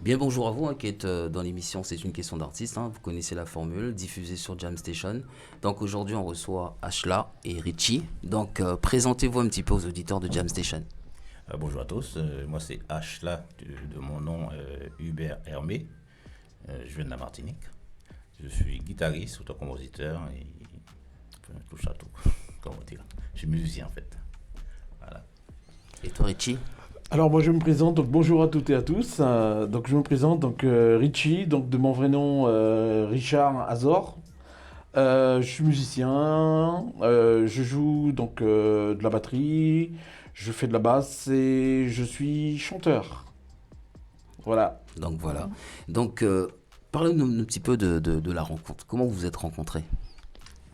Bien bonjour à vous, hein, qui êtes dans l'émission C'est une question d'artiste, hein, vous connaissez la formule, diffusée sur Jam Station. Donc aujourd'hui on reçoit Ashla et Richie. Donc présentez-vous un petit peu aux auditeurs de Jam Station. Bonjour à tous, moi c'est H là, de mon nom Hubert Hermé. Je viens de la Martinique. Je suis guitariste, auteur-compositeur et enfin, touche à tout, comment dire. Je suis musicien en fait. Voilà. Et toi Richie? Alors moi je me présente, donc bonjour à toutes et à tous. Donc je me présente, donc Richie, donc de mon vrai nom Richard Azor. Je suis musicien, je joue donc de la batterie, je fais de la basse et je suis chanteur. Voilà. Donc voilà. Donc parlez-nous un petit peu de la rencontre. Comment vous vous êtes rencontrés?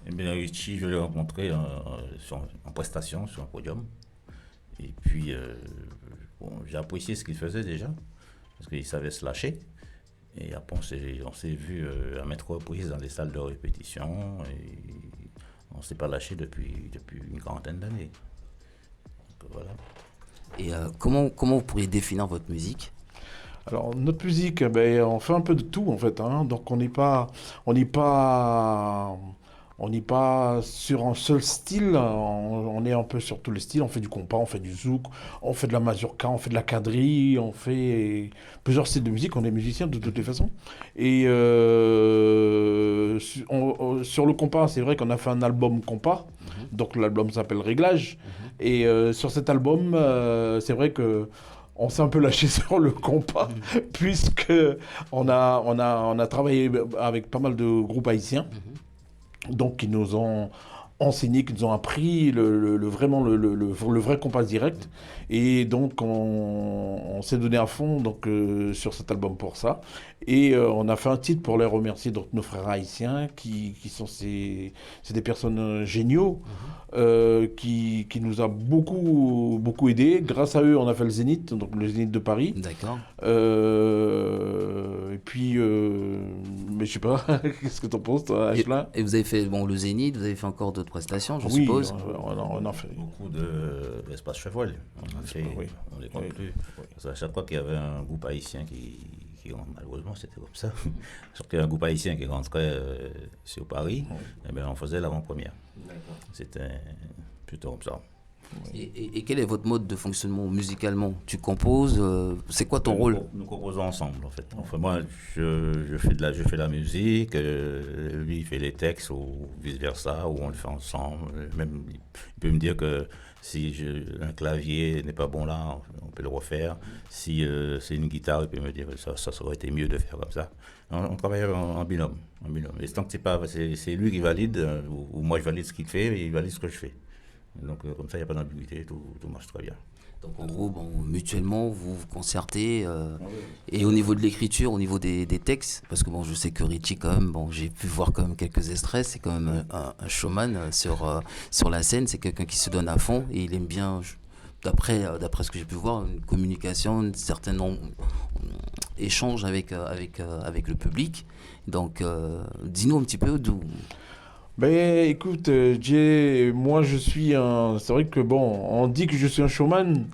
Eh bien, Richie, je l'ai rencontré en prestation sur un podium. Et puis, bon, j'ai apprécié ce qu'il faisait déjà, parce qu'il savait se lâcher. Et après, on s'est vu à maintes reprises dans les salles de répétition. Et on ne s'est pas lâché depuis une quarantaine d'années. Donc voilà. Et comment vous pourriez définir votre musique? Alors notre musique, on fait un peu de tout en fait, hein. Donc on n'est pas, on n'est pas sur un seul style. On est un peu sur tous les styles. On fait du compas, on fait du zouk, on fait de la mazurka, on fait de la quadrille, on fait plusieurs styles de musique. On est musicien de toutes les façons. Et sur le compas, c'est vrai qu'on a fait un album compas. Donc l'album s'appelle Réglage. Et sur cet album, c'est vrai que on s'est un peu lâché sur le compas, puisque on a travaillé avec pas mal de groupes haïtiens, donc qui nous ont enseigné, qui nous ont appris vraiment le vrai compas direct. Et donc on s'est donné à fond donc, sur cet album pour ça. Et on a fait un titre pour les remercier, donc nos frères haïtiens, qui sont c'est des personnes géniaux, qui nous a beaucoup aidé. Grâce à eux, on a fait le Zénith, donc le Zénith de Paris. D'accord. Et puis, mais je sais pas, qu'est-ce que t'en penses, toi, Ashley? Et vous avez fait le Zénith, vous avez fait encore d'autres prestations, je Oui, suppose. on a fait. Beaucoup d'espace cheval. On a fait, oui. on les compte Oui. plus. Parce qu'à chaque fois qu'il y avait un groupe haïtien qui malheureusement c'était comme ça, chaque fois qu'il y avait un groupe haïtien qui rentrait sur Paris, eh bien, on faisait l'avant-première. C'était plutôt comme ça. Et quel est votre mode de fonctionnement musicalement? Tu composes, c'est quoi ton rôle? Nous composons ensemble en fait. Enfin, moi je fais de la musique, lui il fait les textes ou vice versa, ou on le fait ensemble. Même il peut me dire que si un clavier n'est pas bon là, on peut le refaire. Si c'est une guitare, il peut me dire que ça aurait été mieux de faire comme ça. On travaille en binôme, en binôme. Et tant que c'est lui qui valide, ou moi je valide ce qu'il fait, et il valide ce que je fais. Donc comme ça, il n'y a pas d'ambiguïté, tout marche très bien. Donc en gros, mutuellement, vous vous concertez. Et au niveau de l'écriture, au niveau des textes, parce que je sais que Richie, quand même, j'ai pu voir quand même quelques extraits, c'est quand même un showman sur la scène, c'est quelqu'un qui se donne à fond et il aime bien, d'après ce que j'ai pu voir, une communication, un certain échange avec le public. Donc dis-nous un petit peu d'où... Ben écoute, Jay, moi je suis un... C'est vrai que on dit que je suis un showman.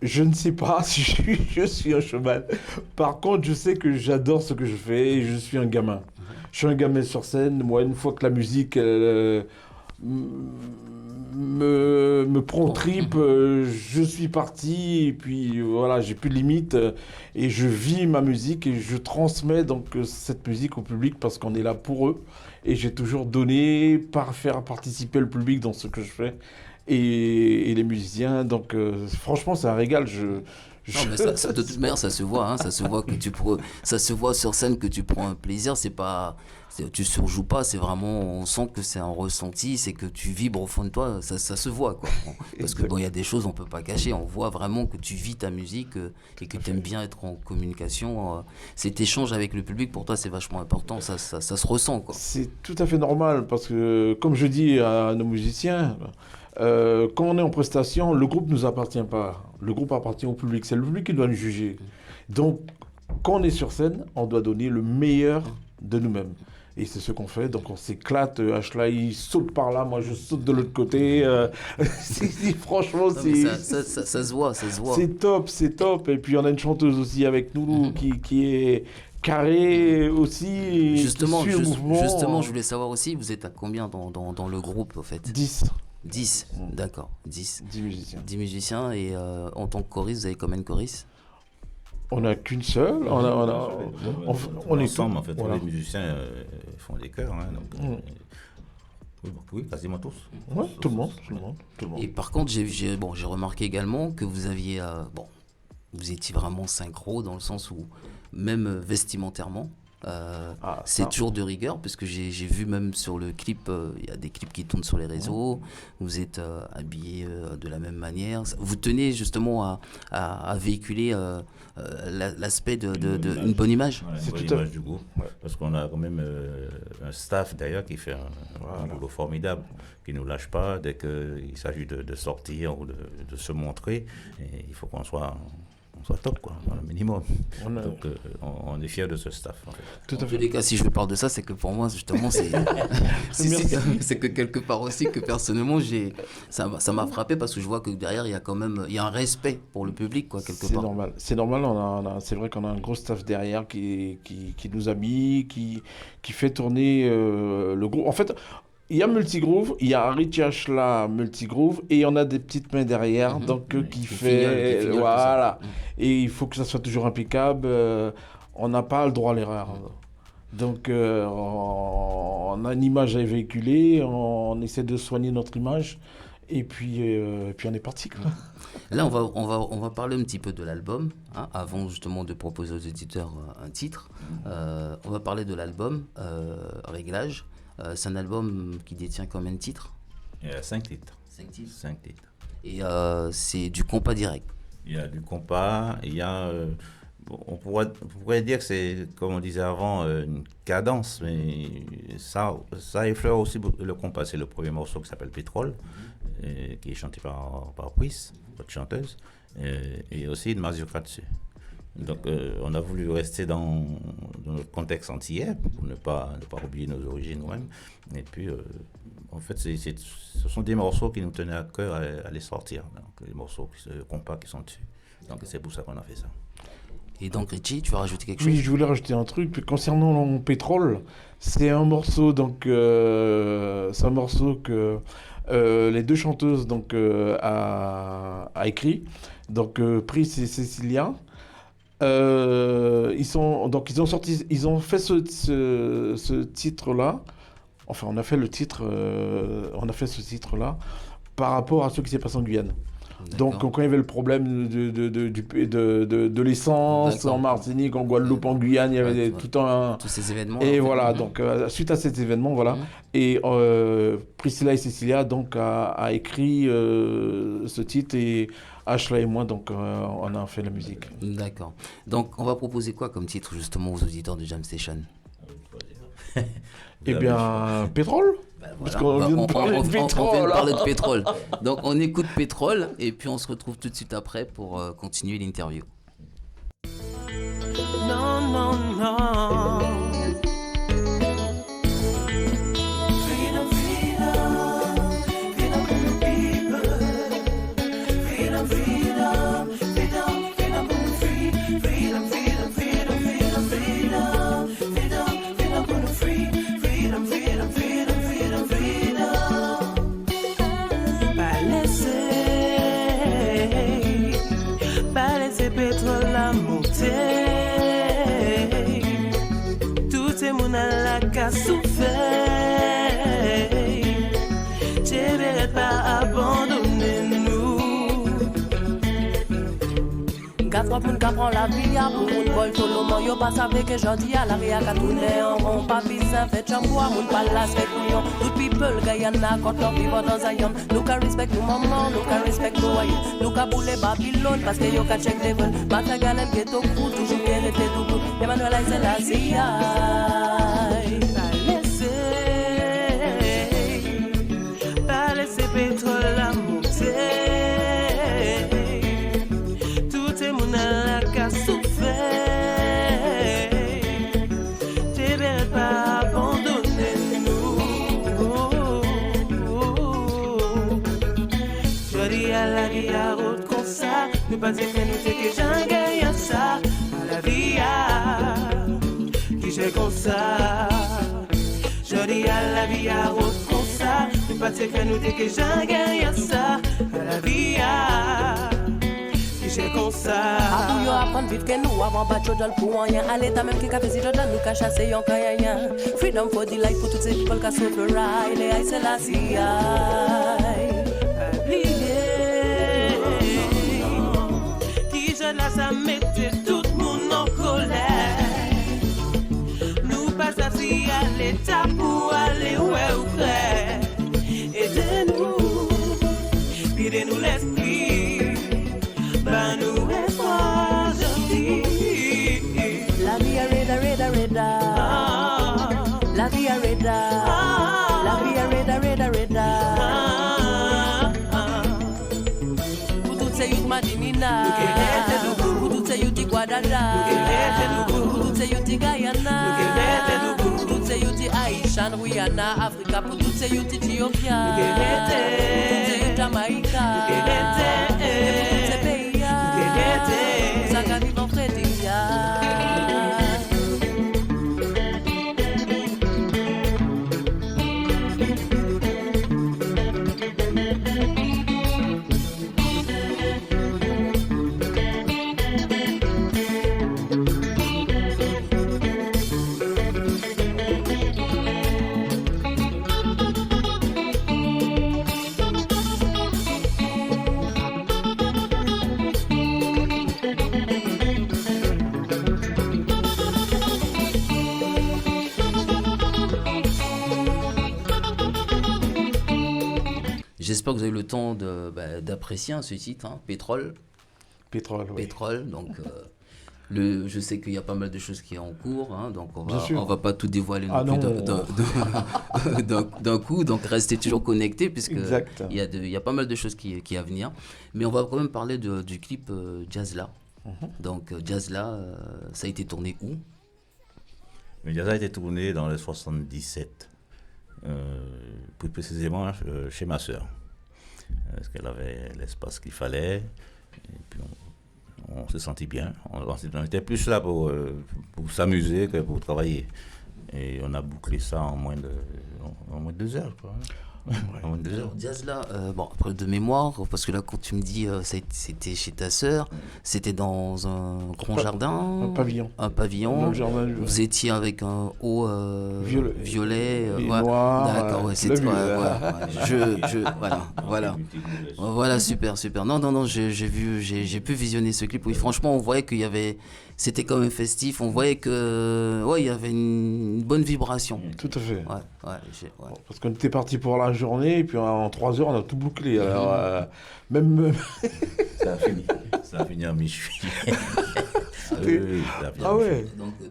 Je ne sais pas si je suis un showman. Par contre, je sais que j'adore ce que je fais et je suis un gamin. Je suis un gamin sur scène. Moi, une fois que la musique me prend aux tripes, je suis parti et puis voilà, j'ai plus de limites et je vis ma musique et je transmets donc cette musique au public parce qu'on est là pour eux et j'ai toujours donné, faire participer le public dans ce que je fais et les musiciens, donc franchement c'est un régal. Non, mais ça, de toute manière, ça se voit, hein, ça se voit ça se voit sur scène que tu prends un plaisir, tu surjoues pas, c'est vraiment, on sent que c'est un ressenti, c'est que tu vibres au fond de toi, ça se voit, quoi. Parce que il y a des choses on peut pas cacher, on voit vraiment que tu vis ta musique et que tu aimes bien être en communication. Cet échange avec le public, pour toi, c'est vachement important, ça se ressent, quoi. C'est tout à fait normal parce que, comme je dis à nos musiciens, quand on est en prestation, le groupe ne nous appartient pas. Le groupe appartient au public. C'est le public qui doit nous juger. Donc, quand on est sur scène, on doit donner le meilleur de nous-mêmes. Et c'est ce qu'on fait, donc on s'éclate. Ashla, il saute par là, moi je saute de l'autre côté. Franchement, Non, mais ça se voit, ça se voit. C'est top, c'est top. Et puis on a une chanteuse aussi avec nous qui est carrée aussi. Justement, qui suit le mouvement. justement, je voulais savoir aussi, vous êtes à combien dans le groupe, au fait? 10. 10, d'accord, 10. 10 musiciens. 10 musiciens, et en tant que choriste, vous avez combien de choristes? On n'a qu'une seule. On est ensemble, tous, en fait. voilà. Les musiciens font des chœurs. Hein, donc, oui, quasiment tous. Ouais, tout le monde. Et par contre, j'ai remarqué également que vous aviez, vous étiez vraiment synchro dans le sens où, même vestimentairement, c'est toujours de rigueur, parce que j'ai vu même sur le clip, il y a des clips qui tournent sur les réseaux, vous êtes habillés de la même manière. Vous tenez justement à véhiculer l'aspect d'une bonne image. Ouais, C'est une bonne tout à image du groupe. Ouais. Parce qu'on a quand même un staff d'ailleurs qui fait un boulot formidable, qui ne nous lâche pas dès qu'il s'agit de sortir ou de se montrer. Et il faut qu'on soit top, quoi, le minimum. Donc on est fiers de ce staff. En fait. Tout à En fait. tous les cas, si je parle de ça, c'est que pour moi, justement, c'est c'est que quelque part aussi, que personnellement, ça m'a frappé, parce que je vois que derrière, il y a quand même un respect pour le public, quoi, quelque part. C'est normal. C'est vrai qu'on a un gros staff derrière qui nous habille, qui fait tourner le groupe. En fait, il y a Multigroove, il y a Richie Ashla Multigroove, et on a des petites mains derrière, qui fait... Voilà. Et il faut que ça soit toujours impeccable. On n'a pas le droit à l'erreur. Donc, on a une image à véhiculer, on essaie de soigner notre image, et puis on est parti, quoi. Là, on va parler un petit peu de l'album, hein, avant justement de proposer aux éditeurs un titre. On va parler de l'album, Réglage. C'est un album qui détient combien de titres? Il y a 5 titres. 5 titres. 5 titres. Et c'est du compas direct. Il y a du compas, il y a... on pourrait dire que c'est, comme on disait avant, une cadence, mais ça effleure aussi le compas. C'est le premier morceau qui s'appelle Pétrole, qui est chanté par Pris, votre chanteuse, et aussi de Mazurka dessus. Donc on a voulu rester dans notre contexte antillais pour ne pas oublier nos origines nous-mêmes. Et puis en fait ce sont des morceaux qui nous tenaient à cœur à les sortir. Donc les morceaux compas qui sont dessus. Donc c'est pour ça qu'on a fait ça. Et donc Richie, tu vas rajouter quelque chose? Oui, je voulais rajouter un truc concernant le Pétrole. C'est un morceau que les deux chanteuses a écrit. Donc Pris et Cécilia. Ils ont fait ce titre-là. Enfin, on a fait ce titre-là par rapport à ce qui s'est passé en Guyane. Donc, quand il y avait le problème de l'essence en Martinique, en Guadeloupe, en Guyane, il y avait tous ces événements. Et voilà, donc suite à cet événement, voilà. Et Priscilla et Cécilia a écrit ce titre, et Ashla et moi, donc on a fait la musique. D'accord. Donc on va proposer quoi comme titre justement aux auditeurs de Jam Session? Eh bien, Pétrole. Parce qu'on vient de parler de pétrole. On vient de parler de pétrole. Donc on écoute Pétrole et puis on se retrouve tout de suite après pour continuer l'interview. Non, non, non. Freedom, freedom, freedom for the people. Freedom, freedom, freedom, freedom for the free. Freedom, freedom, freedom, freedom, freedom, freedom, freedom for the free. Freedom, freedom, freedom, freedom, freedom. Pas laisser pétrole à monter. Moun a la ka souffert, j'aimerais pas abandonner nous. Quatre moun ka prend la vie à pour moun bol solo man yo pas savait que jodi à la ria ka tourner en rond pas bizarre fait chambois moun pas la fait couillon tout people Guyana quand on vit dans Zion nous ka respect nous maman nous ka respect nous aïe nous ka boule Babylone parce que yo ka check level mata galem ghetto crew toujours bien été tout Emmanuel c'est la zia pas laisser pétrole à monter. Souffert, je vais pas abandonner. à la vie à route comme ça. Nous pas dire que nous c'est que j'en gagne ça. À la vie à qui j'ai comme ça. Je dis à la vie à route comme ça. Nous pas dire que nous c'est que j'en gagne ça. À la vie à j'ai comme ça. Après, yo apprendre vite que nous avons pas de choses pour rien. À l'état même qui a fait si Jordan nous a chassé yon kayayan. Freedom for the life pour toutes ces people qui sont le ride. Et aïe, c'est la CI. Qui je là, ça mettait tout le monde en colère. Nous passons assis à l'état pour aller ouais ou près. Aidez-nous, guidez-nous l'esprit. Ben nous espoir gentil. La vie est reda, reda, reda. La vie est reda. La vie est reda, reda, reda. Pour toutes ces youths Madinina. Pour toutes ces youths Guadada. Pour toutes ces youths Guyana. Pour toutes ces youths Haïtian, Rihanna, Africa. Pour toutes ces youths Éthiopia. Pour toutes ces youths Jamaïca. Ça gagne mon frère J'espère que vous avez le temps d'apprécier ce titre, hein, Pétrole. Pétrole, oui. Pétrole, donc je sais qu'il y a pas mal de choses qui sont en cours, hein, donc on va pas tout dévoiler d'un coup, donc restez toujours connectés puisque il y a pas mal de choses qui à venir. Mais on va quand même parler du clip Jazzla. Donc Jazzla, ça a été tourné où? Mais Jazzla a été tourné dans le 77, plus précisément chez ma sœur. Parce qu'elle avait l'espace qu'il fallait, et puis on se sentit bien. On était plus là pour s'amuser que pour travailler. Et on a bouclé ça en moins de 2 heures, quoi. En moins de 2 heures. Jazzla, après de mémoire, parce que là, quand tu me dis c'était chez ta sœur, c'était dans un grand jardin. Un pavillon. Dans le jardin, vous étiez avec un haut violet. Noir. D'accord, ouais, c'était. Voilà, super. Non, j'ai pu visionner ce clip. Oui, franchement, on voyait qu'il y avait. C'était quand même festif, on voyait que il y avait une bonne vibration. Tout à fait. Ouais. Parce qu'on était parti pour la journée, et puis en 3 heures, on a tout bouclé. Alors, même... ça a fini en mi-juillet.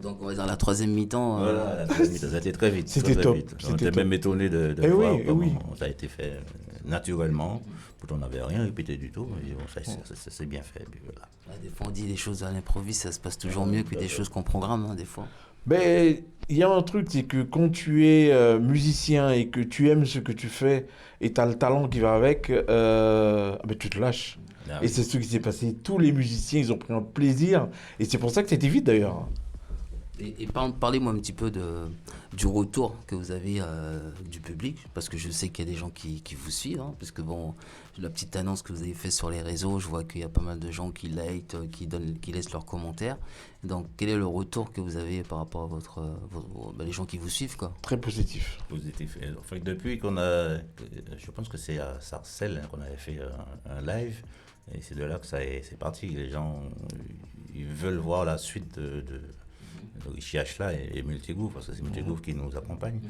Donc on va dire la troisième mi-temps. Voilà, la troisième mi-temps, ça a été très vite. C'était top. On était même étonnés de voir comment ça a été fait naturellement. Pourtant, on n'avait rien répété du tout. Et bon, ça s'est bien fait. Puis voilà. Des fois, on dit des choses à l'improviste, ça se passe toujours mieux que des choses qu'on programme, hein, des fois. Mais il y a un truc, c'est que quand tu es musicien et que tu aimes ce que tu fais et tu as le talent qui va avec, tu te lâches. Et c'est ce qui s'est passé. Tous les musiciens, ils ont pris un plaisir. Et c'est pour ça que c'était vite d'ailleurs. Et parlez-moi un petit peu du retour que vous avez du public, parce que je sais qu'il y a des gens qui vous suivent, hein, parce que la petite annonce que vous avez faite sur les réseaux, je vois qu'il y a pas mal de gens qui likent, qui laissent leurs commentaires. Donc, quel est le retour que vous avez par rapport à les gens qui vous suivent, quoi? Très positif. Positif. Enfin, depuis qu'on a, je pense que c'est à Sarcelles, hein, qu'on avait fait un live, et c'est de là que c'est parti. Les gens, ils veulent voir la suite de Richie Ashla et Multigouv, parce que c'est Multigouv qui nous accompagne.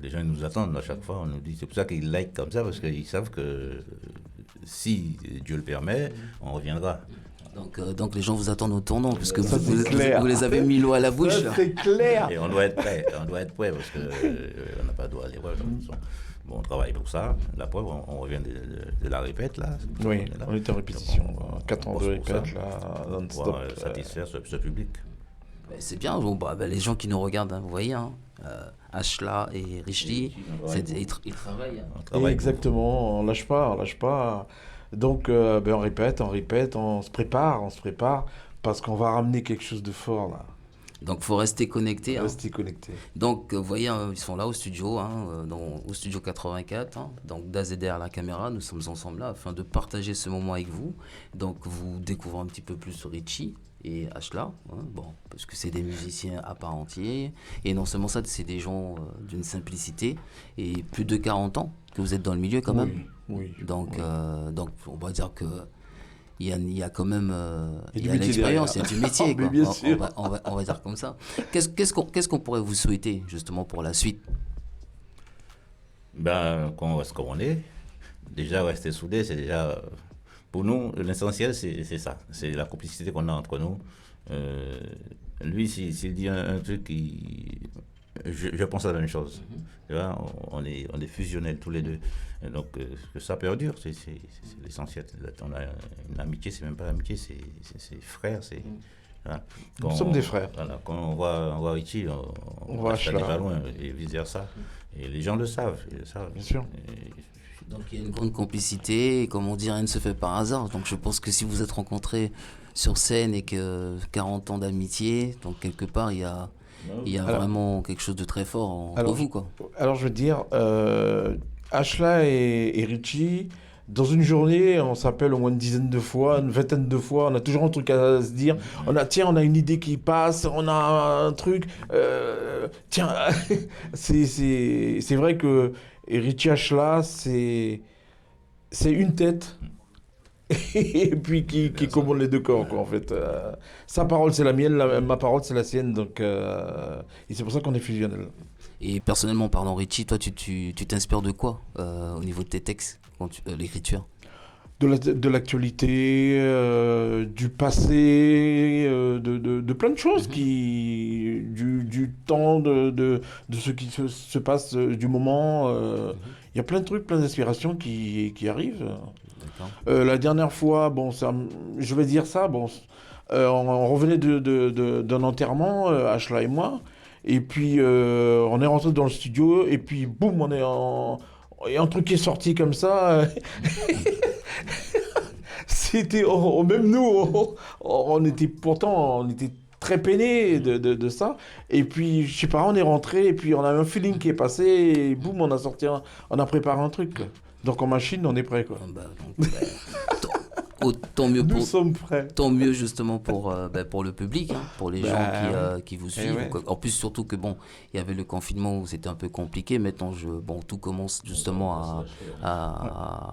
Les gens ils nous attendent à chaque fois, on nous dit, c'est pour ça qu'ils like comme ça, parce qu'ils savent que si Dieu le permet, on reviendra. Donc les gens vous attendent au tournant, puisque vous les avez mis l'eau à la bouche. Ça, c'est clair. Et on doit être prêt, parce qu'on n'a pas droit à l'erreur. Bon, on travaille pour ça. La preuve, on revient de la répète, là. Oui, on était en répétition. 4 ans de répète, là, non-stop. Pour satisfaire ce public. C'est bien, les gens qui nous regardent, hein, vous voyez, hein, Ashla et Richie, ils travaillent. On travaille Exactement, on lâche pas. Donc, on répète, on se prépare, parce qu'on va ramener quelque chose de fort, là. Donc, il faut rester connecté. Rester connecté. Donc, vous voyez, ils sont là au studio, au studio 84. Donc, Daz est derrière la caméra. Nous sommes ensemble là afin de partager ce moment avec vous. Donc, vous découvrez un petit peu plus sur Richie et Ashla. Parce que c'est des musiciens à part entière. Et non seulement ça, c'est des gens d'une simplicité. Et plus de 40 ans que vous êtes dans le milieu quand même. Oui. Donc, on va dire que il y a quand même Il il y y a a du métier l'expérience, il y a derrière. du métier. Mais Quoi. bien sûr. On va dire comme ça. Qu'est-ce qu'on pourrait vous souhaiter justement pour la suite? qu'on reste comme on est. Déjà, rester soudés, c'est déjà. Pour nous, l'essentiel, c'est ça. C'est la complicité qu'on a entre nous. Lui, s'il dit un truc qui. Je pense à la même chose. Tu vois, on est fusionnels tous les deux. Et donc, que ça perdure, c'est l'essentiel. On a une amitié, c'est même pas l'amitié, c'est frère. Voilà. Nous sommes des frères. Voilà, quand on voit Richie, on va acheter pas loin et vice-versa. Et les gens le savent. Bien sûr. Donc il y a une grande complicité, et comme on dit, rien ne se fait par hasard. Donc je pense que si vous êtes rencontrés sur scène et que 40 ans d'amitié, donc quelque part il y a vraiment quelque chose de très fort entre vous, quoi. Alors je veux dire, Ashla et Richie, dans une journée, on s'appelle au moins une dizaine de fois, une vingtaine de fois, on a toujours un truc à se dire. On a une idée qui passe, on a un truc. C'est vrai que Richie Ashla, c'est une tête. Et puis qui commande les deux corps, quoi, en fait. Sa parole, c'est la mienne, ma parole, c'est la sienne. Donc, et c'est pour ça qu'on est fusionnels. Et personnellement, pardon, Richie, toi, tu t'inspires de quoi au niveau de tes textes, l'écriture? De l'actualité, du passé, de plein de choses, du temps, de ce qui se passe, du moment. Il y a plein de trucs, plein d'inspirations qui arrivent. La dernière fois, je vais dire ça, on revenait d'un enterrement, Ashla et moi, et puis on est rentré dans le studio, et puis boum, il y a un truc qui est sorti comme ça. C'était, même nous, on était très peinés de ça. Et puis, je sais pas, on est rentré, et puis on a un feeling qui est passé, et boum, on a préparé un truc. Donc en machine, on est prêt, quoi. Tant mieux Nous sommes prêts. Tant mieux justement pour le public, pour les gens qui vous suivent. En plus, surtout que il y avait le confinement où c'était un peu compliqué. Maintenant, tout commence justement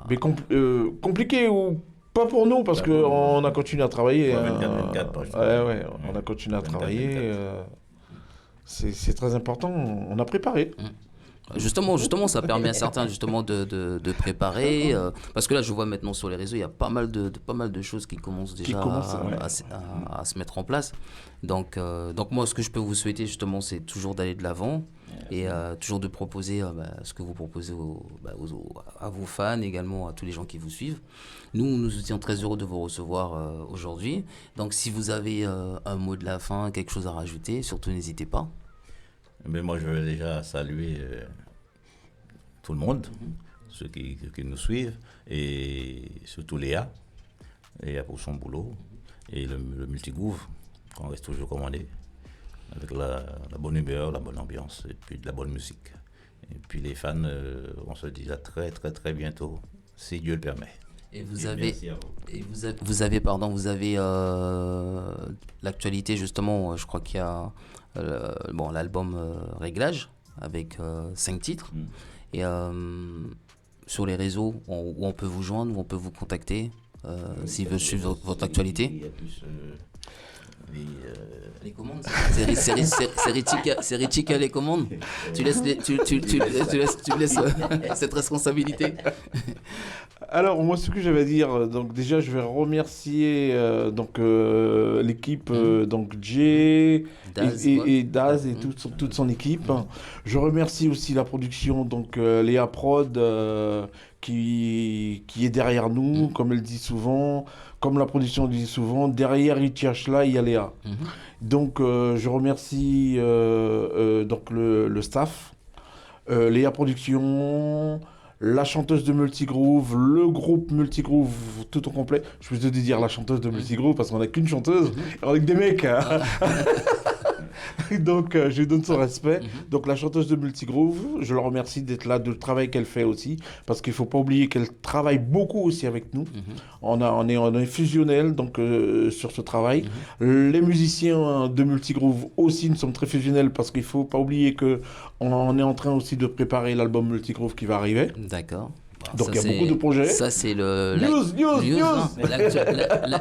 Mais compliqué ou pas pour nous, parce qu'on a continué à travailler. On a continué à travailler. C'est très important. On a préparé. Justement, ça permet à certains justement de préparer, parce que là, je vois maintenant sur les réseaux, il y a pas mal de choses qui commencent déjà à se mettre en place. Donc moi, ce que je peux vous souhaiter justement, c'est toujours d'aller de l'avant et toujours de proposer ce que vous proposez à vos fans, également à tous les gens qui vous suivent. Nous étions très heureux de vous recevoir aujourd'hui. Donc si vous avez un mot de la fin, quelque chose à rajouter, surtout n'hésitez pas. Mais moi, je veux déjà saluer tout le monde, ceux qui nous suivent, et surtout Léa pour son boulot, et le multigouv, qu'on reste toujours comme on est, avec la bonne humeur, la bonne ambiance, et puis de la bonne musique. Et puis les fans, on se dit à très très très bientôt, si Dieu le permet. Et vous avez l'actualité justement, je crois qu'il y a l'album Réglage avec 5 titres. Et sur les réseaux, où on peut vous joindre, où on peut vous contacter, s'ils veulent suivre votre actualité. Il y a plus les commandes, c'est Richie qui a les commandes. Tu laisses cette responsabilité. Alors moi, ce que j'avais à dire, donc déjà je vais remercier l'équipe, donc Jay et Daz et toute son équipe. Je remercie aussi la production, donc Léa Prod, qui est derrière nous, comme elle dit souvent, comme la production dit souvent, derrière Richie Ashla, il y a Léa. Donc je remercie donc le staff, Léa Production, la chanteuse de Multigroove, le groupe Multigroove tout au complet. Je peux te dire la chanteuse de Multigroove parce qu'on n'a qu'une chanteuse, on a que des mecs. Hein. Donc je lui donne son respect. Donc la chanteuse de Multigroove, je la remercie d'être là, du travail qu'elle fait aussi, parce qu'il ne faut pas oublier qu'elle travaille beaucoup aussi avec nous. On est fusionnels donc, sur ce travail. Les musiciens de Multigroove aussi, nous sommes très fusionnels parce qu'il ne faut pas oublier qu'on est en train aussi de préparer l'album Multigroove qui va arriver. D'accord. Donc il y a beaucoup de projets. Ça c'est le News. Hein,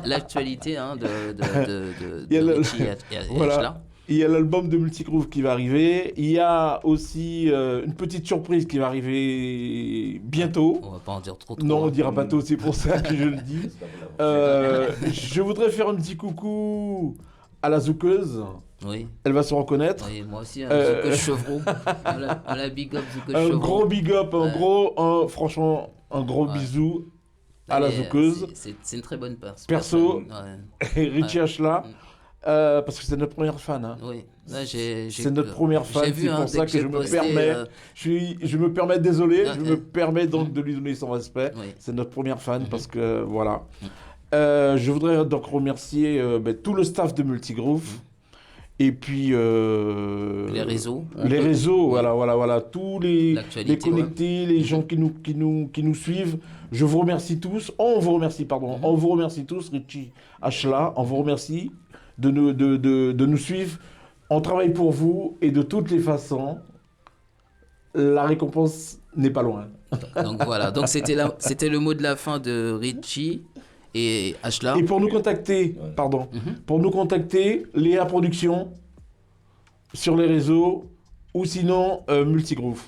l'actualité hein, de Richie et voilà. Ashla. Il y a l'album de Multigroove qui va arriver. Il y a aussi une petite surprise qui va arriver bientôt. On va pas en dire trop. Non, on dira pas tout, c'est pour ça que je le dis. Je voudrais faire un petit coucou à la zoukeuse. Oui. Elle va se reconnaître. Oui, moi aussi, Zoukeuse Chevreau. On la big up, Zoukeuse Chevreau. Un gros big up, franchement, un gros bisou à la zoukeuse. C'est une très bonne personne. Perso, Richie Ashla. Parce que c'est notre première fan. Hein. Oui. Là, c'est notre première fan, c'est pour ça que je me permets. Je me permets, désolé, je me permets donc de lui donner son respect. Oui. C'est notre première fan parce que voilà. Je voudrais donc remercier tout le staff de Multigroove. Et puis les réseaux. Les réseaux, voilà, tous les connectés, les gens qui nous suivent. Je vous remercie tous. On vous remercie tous, Richie Ashla. On vous remercie de nous suivre. On travaille pour vous et de toutes les façons, la récompense n'est pas loin. Donc voilà, donc c'était le mot de la fin de Richie et Ashla. Et pour nous contacter, pour nous contacter, Léa Production sur les réseaux ou sinon Multigroove.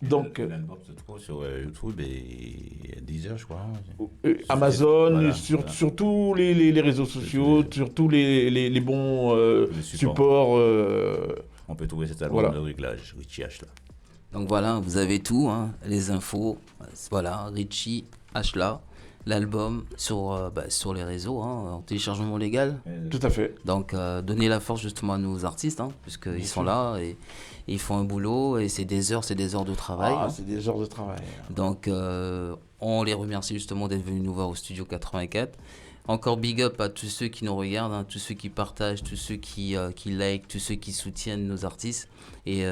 Donc l'album se trouve sur YouTube et Deezer, je crois. Amazon, voilà, sur tous les réseaux sociaux, sur tous les bons supports. On peut trouver cet album de réglage, Richie Ashla. Donc voilà, vous avez tout, hein, les infos. Voilà, Richie Ashla. L'album sur les réseaux, hein, en téléchargement légal. Tout à fait. Donc, donner la force justement à nos artistes, hein, puisqu'ils sont là et ils font un boulot et c'est des heures de travail. Ah, c'est des heures de travail. Donc, on les remercie justement d'être venus nous voir au Studio 84. Encore big up à tous ceux qui nous regardent, hein, tous ceux qui partagent, tous ceux qui like, tous ceux qui soutiennent nos artistes. Et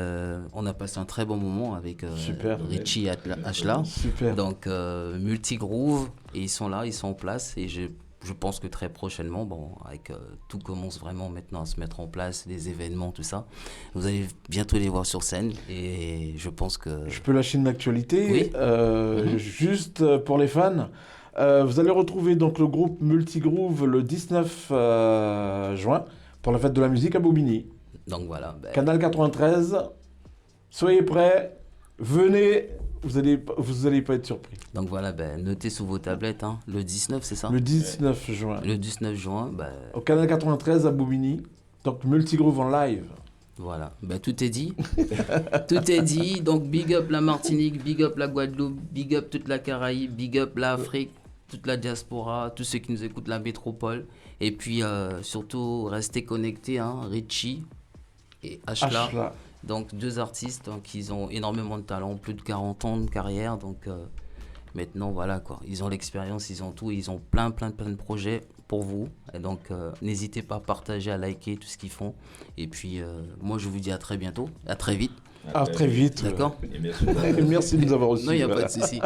on a passé un très bon moment avec Richie Ashla. Super. Donc Multigroove, et ils sont là, ils sont en place. Et je pense que très prochainement, tout commence vraiment maintenant à se mettre en place, les événements, tout ça. Vous allez bientôt les voir sur scène. Et je pense que... Je peux lâcher une actualité, oui. Juste pour les fans. Vous allez retrouver donc le groupe Multigroove le 19 juin pour la fête de la musique à Bobigny. Donc voilà. Canal 93, soyez prêts, venez, vous allez pas être surpris. Donc voilà, notez sous vos tablettes, hein, le 19, c'est ça ? Le 19 juin. Le 19 juin, au Canal 93 à Bobigny, donc Multigroove en live. Voilà, tout est dit. Tout est dit. Donc big up la Martinique, big up la Guadeloupe, big up toute la Caraïbe, big up l'Afrique, toute la diaspora, tous ceux qui nous écoutent, la métropole. Et puis surtout, restez connectés, hein, Richie et Ashla. Donc 2 artistes qui ont énormément de talent, plus de 40 ans de carrière. Donc maintenant, voilà quoi. Ils ont l'expérience, ils ont tout, ils ont plein de projets pour vous. Et donc n'hésitez pas à partager, à liker tout ce qu'ils font. Et puis moi je vous dis à très bientôt, à très vite. À très vite. D'accord. Et merci de nous avoir reçus. Non, il n'y a pas de souci.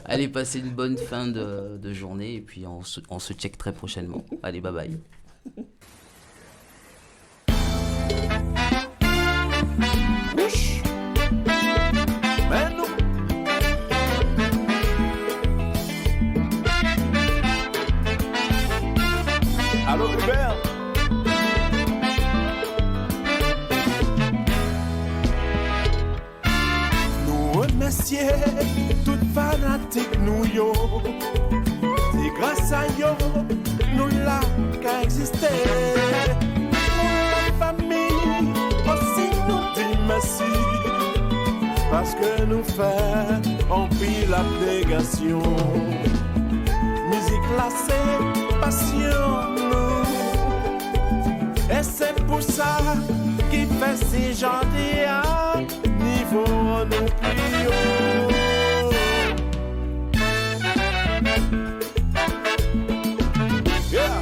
Allez, passez une bonne fin de journée et puis on se check très prochainement. Allez, bye bye. Allô, Hubert. Nous remercions toute fanatique nous yo. C'est grâce à yo nous là qu'a existé. Pour la famille aussi nous dit merci. Parce que nous faisons puis l'abnégation. Musique là c'est passion nous. Et c'est pour ça qu'il fait si gentil à niveau nous prions. Yeah.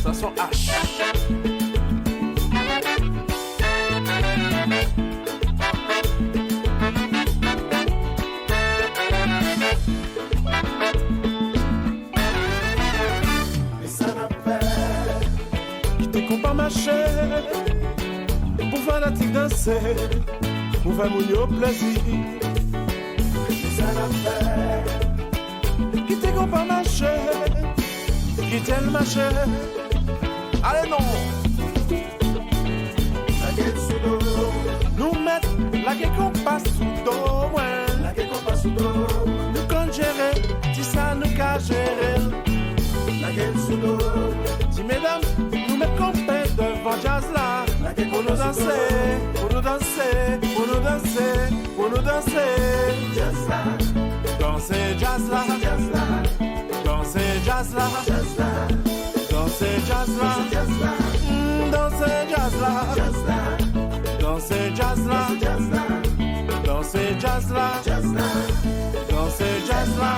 Ça sont H. Pour fanatique danser, pour faire mon plaisir. Ça n'a fait. Qui t'es qu'on pas marcher, qui t'aime marcher. Allez non. La gueule sous l'eau. Nous mettre la gueule qu'on passe sous l'eau. La gueule qu'on passe sous l'eau. Nous qu'on gérer, si ça nous qu'a gérer. La gueule sous l'eau. Si mesdames, nous mettre qu'on fait devant jazz là. Pour nous danser, pour nous danser, pour nous danser, pour nous danser. Jazz là. Danser jazz là. Danser jazz là. Danser jazz là. Danser jazz là. Danser jazz là. Danser jazz là. Danser jazz là.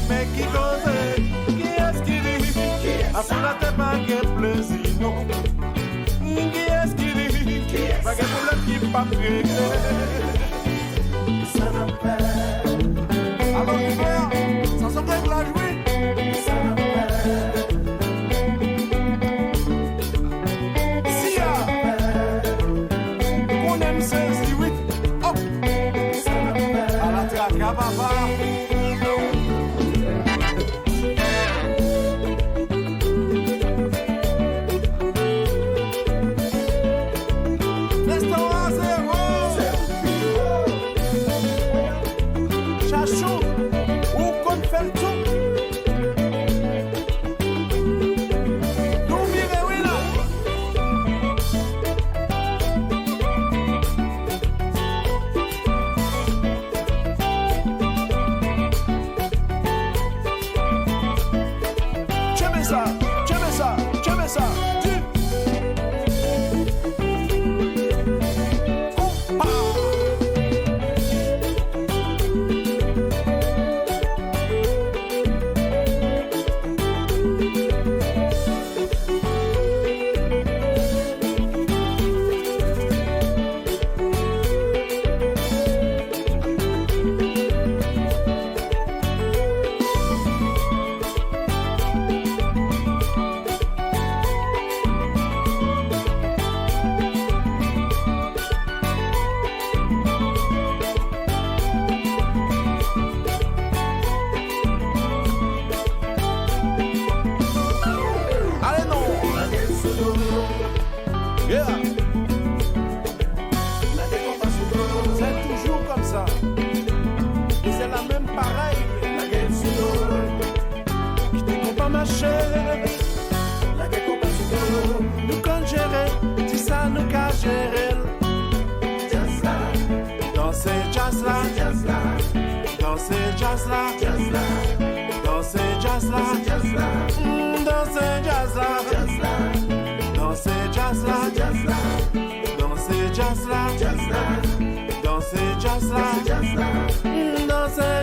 Mais qui cause, qui est-ce qui dit? Après la tête, pas de plaisir, non. Qui est-ce qui dit? Pas de problème qui pas réglé. Ça n'a pas. Alors, mon frère, ça s'en fait la jouer. Ça n'a pas. Si, on aime saisir, oui. Hop. Ça n'a pas. À la traque, à papa.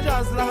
Jazz là,